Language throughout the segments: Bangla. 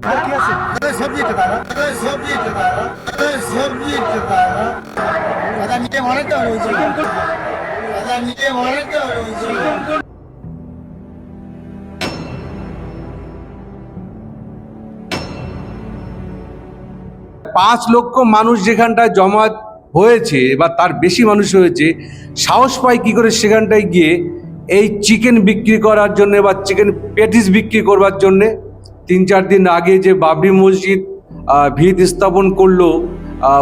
পাঁচ লক্ষ মানুষ যেখানটায় জমায়েত হয়েছে বা তার বেশি মানুষ হয়েছে, সাহস পায় কি করে সেখানটায় গিয়ে এই চিকেন বিক্রি করার জন্য বা চিকেন প্যাটিস বিক্রি করবার জন্যে? 3-4 দিন আগে যে বাবরি মসজিদ ভিত স্থাপন করলো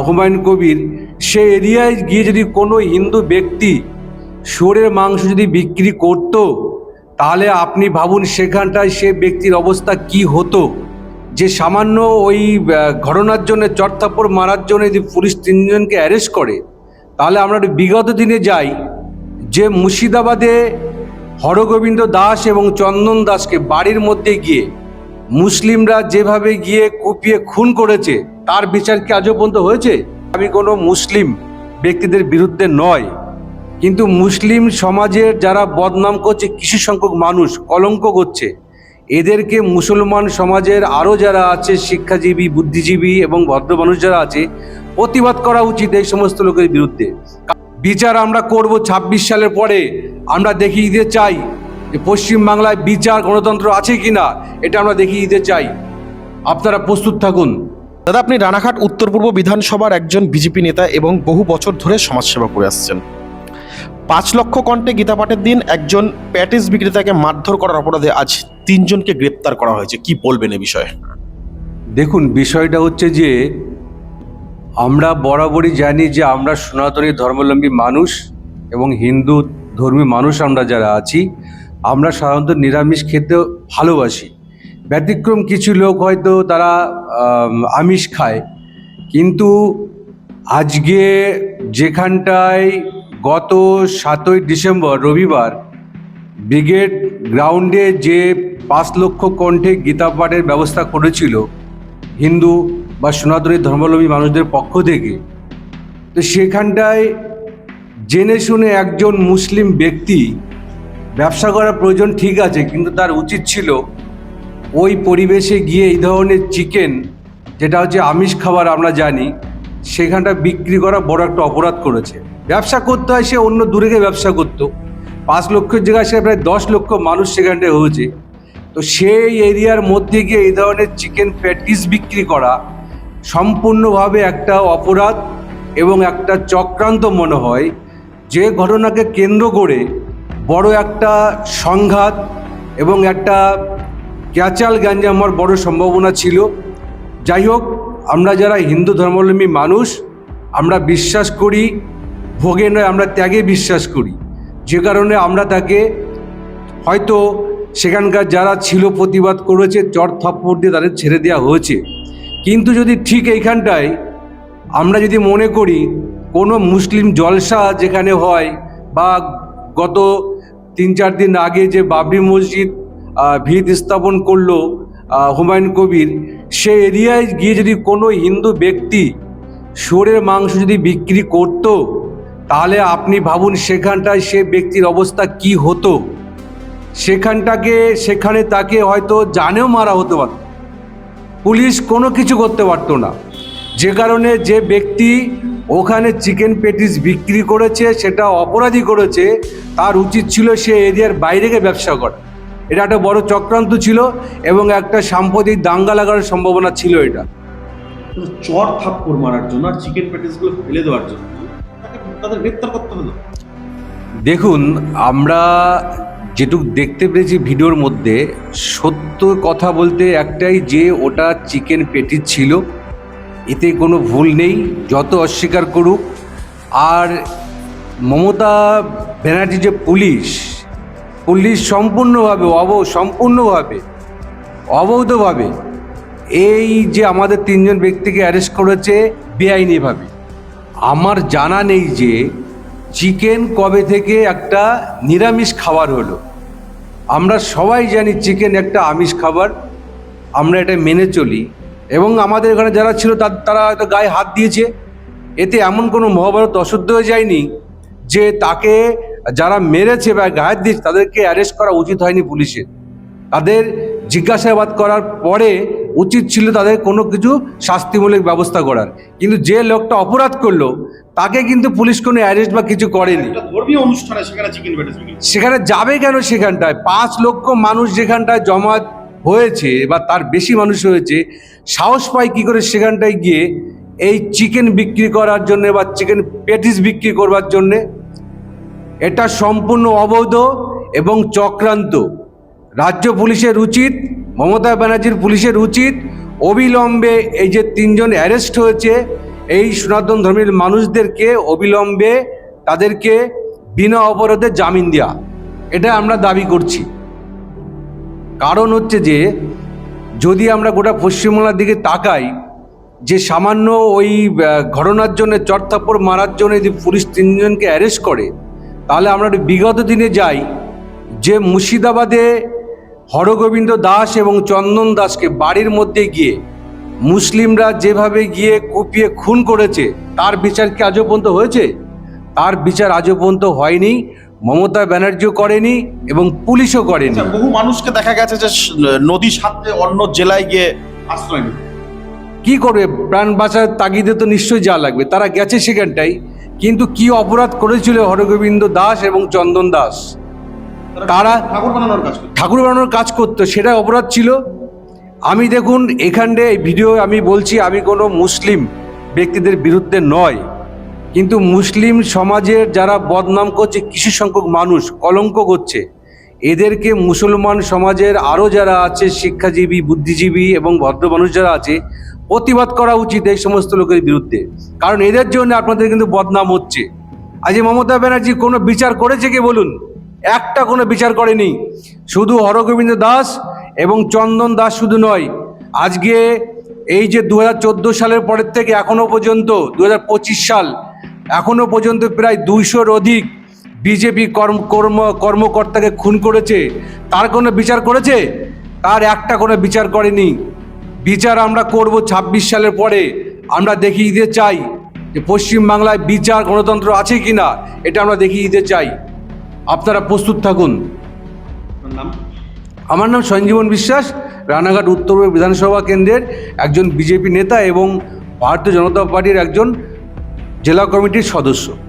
হুমায়ুন কবির, সে এরিয়ায় গিয়ে যদি কোনো হিন্দু ব্যক্তি শুয়োরের মাংস যদি বিক্রি করত, তাহলে আপনি ভাবুন সেখানটায় সে ব্যক্তির অবস্থা কি হতো। যে সামান্য ওই ঘটনার জন্য চড়থাপ্পড় মারার জন্য যদি পুলিশ 3 জনকে অ্যারেস্ট করে, তাহলে আমরা বিগত দিনে যাই যে মুর্শিদাবাদে হরগোবিন্দ দাস এবং চন্দন দাসকে বাড়ির মধ্যে গিয়ে মুসলিমরা যেভাবে গিয়ে কুপিয়ে খুন করেছে, তার বিচার কি আজও পর্যন্ত হয়েছে? আমি কোনো মুসলিম ব্যক্তিদের বিরুদ্ধে নয়, কিন্তু মুসলিম সমাজের যারা বদনাম করছে, কিছু সংখ্যক মানুষ কলঙ্ক করছে, এদেরকে মুসলমান সমাজের আরও যারা আছে শিক্ষাজীবী, বুদ্ধিজীবী এবং ভদ্র মানুষ যারা আছে, প্রতিবাদ করা উচিত এই সমস্ত লোকের বিরুদ্ধে। বিচার আমরা করব 26 সালের পরে। আমরা দেখিয়ে দিতে চাই যে পশ্চিমবাংলায় বিচার গণতন্ত্র আছে কিনা, এটা আমরা দেখিয়ে দিতে চাই। আপনারা প্রস্তুত থাকুন। দাদা, আপনি রানাঘাট উত্তর পূর্ব বিধানসভার একজন বিজেপি নেতা এবং বহু বছর ধরে সমাজসেবা করে আসছেন। 5 লক্ষ কণ্ঠে গীতা পাঠের দিন একজন প্যাটিস বিক্রেতাকে মারধর করার অপরাধে আজ 3 জনকে গ্রেপ্তার করা হয়েছে, কি বলবেন এ বিষয়ে? দেখুন, বিষয়টা হচ্ছে যে আমরা বরাবরই জানি যে আমরা সনাতনী ধর্মাবলম্বী মানুষ এবং হিন্দু ধর্মী মানুষ আমরা যারা আছি, আমরা সাধারণত নিরামিষ খেতে ভালোবাসি। ব্যতিক্রম কিছু লোক হয়তো তারা আমিষ খায়, কিন্তু আজকে যেখানটায় গত 7ই ডিসেম্বর রবিবার ব্রিগেড গ্রাউন্ডে যে 5 লক্ষ কণ্ঠে গীতা পাঠের ব্যবস্থা করেছিল হিন্দু বা সনাতনী ধর্মাবলম্বী মানুষদের পক্ষ থেকে, তো সেখানটায় জেনে শুনে একজন মুসলিম ব্যক্তি ব্যবসা করার প্রয়োজন ঠিক আছে, কিন্তু তার উচিত ছিল ওই পরিবেশে গিয়ে এই ধরনের চিকেন, যেটা হচ্ছে আমিষ খাবার আমরা জানি, সেখানটা বিক্রি করা বড় একটা অপরাধ করেছে। ব্যবসা করতে হয়, সে অন্য দূরে গিয়ে ব্যবসা করতো। 5 লক্ষের জায়গায় সে প্রায় 10 লক্ষ মানুষ সেখানটায় হয়েছে। তো সেই এরিয়ার মধ্যে গিয়ে এই ধরনের চিকেন প্যাটিস বিক্রি করা সম্পূর্ণভাবে একটা অপরাধ এবং একটা চক্রান্ত মনে হয়, যে ঘটনাকে কেন্দ্র করে বড় একটা সংঘাত এবং একটা ক্যাচাল গ্যাঞ্জাম হওয়ার বড় সম্ভাবনা ছিল। যাই হোক, আমরা যারা হিন্দু ধর্মাবলম্বী মানুষ, আমরা বিশ্বাস করি ভোগে নয়, আমরা ত্যাগে বিশ্বাস করি, যে কারণে আমরা তাকে হয়তো সেখানকার যারা ছিল প্রতিবাদ করেছে, চড় থাপ্পড় দিয়ে তাদের ছেড়ে দেওয়া হয়েছে। কিন্তু যদি ঠিক এইখানটায় আমরা যদি মনে করি কোনো মুসলিম জলসা যেখানে হয়, বা গত 3-4 দিন আগে যে বাবরি মসজিদ ভিত স্থাপন করলো হুমায়ুন কবির, সে এরিয়ায় গিয়ে যদি কোনো হিন্দু ব্যক্তি শুয়োরের মাংস যদি বিক্রি করত, তাহলে আপনি ভাবুন সেখানটায় সে ব্যক্তির অবস্থা কি হতো। সেখানে তাকে হয়তো জানেও মারা হতে পারত, পুলিশ কোনো কিছু করতে পারতো না। যে কারণে যে ব্যক্তি ওখানে চিকেন প্যাটিস বিক্রি করেছে, সেটা অপরাধী করেছে, তার উচিত ছিল সে এরিয়ার বাইরে গিয়ে ব্যবসা করা। এটা একটা বড় চক্রান্ত ছিল এবং একটা সাম্প্রতিক দাঙ্গা লাগার সম্ভাবনা ছিল। এটা চড় থাপ্পড় মারার জন্য আর চিকেন প্যাটিসগুলো ফেলে দেওয়ার জন্য তাদের গ্রেপ্তার করতে হলো। দেখুন, আমরা যেটুকু দেখতে পেরেছি ভিডিওর মধ্যে, সত্য কথা বলতে একটাই, যে ওটা চিকেন প্যাটিস ছিল, এতে কোনো ভুল নেই, যত অস্বীকার করুক। আর মমতা ব্যানার্জি যে পুলিশ সম্পূর্ণভাবে অবৈধভাবে এই যে আমাদের 3 জন ব্যক্তিকে অ্যারেস্ট করেছে বেআইনিভাবে। আমার জানা নেই যে চিকেন কবে থেকে একটা নিরামিষ খাবার হলো। আমরা সবাই জানি চিকেন একটা আমিষ খাবার, আমরা এটা মেনে চলি, এবং আমাদের এখানে যারা ছিল তারা হয়তো গায়ে হাত দিয়েছে। এতে এমন কোনো মহাভারত অশুদ্ধ হয়ে যায়নি যে তাকে যারা মেরেছে বা গায়ে দিয়েছে তাদেরকে অ্যারেস্ট করা উচিত হয়নি পুলিশের। তাদের জিজ্ঞাসাবাদ করার পরে উচিত ছিল তাদের কোনো কিছু শাস্তিমূলক ব্যবস্থা করার, কিন্তু যে লোকটা অপরাধ করলো তাকে কিন্তু পুলিশ কোনো অ্যারেস্ট বা কিছু করেনি। একটা ধর্মীয় অনুষ্ঠানে সেখানে চিকেন প্যাটিস বিক্রি। সেখানে যাবে কেন? সেখানটায় 5 লক্ষ মানুষ যেখানটায় জমায়েত হয়েছে বা তার বেশি মানুষ হয়েছে, সাহস পায় কী করে সেখানটায় গিয়ে এই চিকেন বিক্রি করার জন্যে বা চিকেন প্যাটিস বিক্রি করবার জন্যে? এটা সম্পূর্ণ অবৈধ এবং চক্রান্ত। রাজ্য পুলিশের উচিত, মমতা ব্যানার্জির পুলিশের উচিত অবিলম্বে এই যে 3 জন অ্যারেস্ট হয়েছে এই সনাতন ধর্মের মানুষদেরকে অবিলম্বে তাদেরকে বিনা অপরাধে জামিন দেওয়া, এটা আমরা দাবি করছি। কারণ হচ্ছে যে যদি আমরা গোটা পশ্চিমবাংলার দিকে তাকাই, যে সামান্য ওই ঘটনার জন্য চড়থাপ্পড় মারার জন্য যদি পুলিশ 3 জনকে অ্যারেস্ট করে, তাহলে আমরা বিগত দিনে যাই যে মুর্শিদাবাদে হরগোবিন্দ দাস এবং চন্দন দাসকে বাড়ির মধ্যে গিয়ে মুসলিমরা যেভাবে গিয়ে কুপিয়ে খুন করেছে, তার বিচার কি আজও পর্যন্ত হয়েছে? তার বিচার আজও পর্যন্ত হয়নি। মমতা ব্যানার্জিও করেনি এবং পুলিশও করেনি। আচ্ছা, বহু মানুষকে দেখা গেছে যে নদী সাথে অন্য জেলায় গিয়ে আশ্রয় নিতে। কি করবে? প্রাণ বাঁচার তাগিদে তো নিশ্চয়ই যা লাগবে, তারা গেছে সেখানটাই। কিন্তু কি অপরাধ করেছিল হরগোবিন্দ দাস এবং চন্দন দাস? তারা ঠাকুর বানানোর কাজ করে। ঠাকুর বানানোর কাজ করতো, সেটা অপরাধ ছিল। আমি দেখুন এখানে এই ভিডিও আমি বলছি, আমি কোনো মুসলিম ব্যক্তিদের বিরুদ্ধে নয়, কিন্তু মুসলিম সমাজের যারা বদনাম করছে, কিছু সংখ্যক মানুষ কলঙ্ক করছে, এদেরকে মুসলমান সমাজের আরও যারা আছে শিক্ষাজীবী, বুদ্ধিজীবী এবং ভদ্র মানুষ যারা আছে, প্রতিবাদ করা উচিত এই সমস্ত লোকের বিরুদ্ধে। কারণ এদের জন্য আপনাদের কিন্তু বদনাম হচ্ছে। আজ মমতা ব্যানার্জি কোনো বিচার করেছে কে বলুন? একটা কোনো বিচার করেনি। শুধু হরগোবিন্দ দাস এবং চন্দন দাস শুধু নয়, আজকে এই যে 2014 সালের পরের থেকে এখনো পর্যন্ত 2025 সাল, এখনো পর্যন্ত প্রায় 200-র অধিক বিজেপি কর্মকর্তাকে খুন করেছে, তার কোনো বিচার করেছে? তার একটা কোনো বিচার করেনি। বিচার আমরা করব 26 সালের পরে। আমরা দেখিয়ে দিতে চাই যে পশ্চিমবাংলায় বিচার গণতন্ত্র আছে কিনা, এটা আমরা দেখিয়ে দিতে চাই। আপনারা প্রস্তুত থাকুন। আপনার নাম? আমার নাম সঞ্জীবন বিশ্বাস, রানাঘাট উত্তর বিধানসভা কেন্দ্রের একজন বিজেপি নেতা এবং ভারতীয় জনতা পার্টির একজন জেলা কমিটির সদস্য।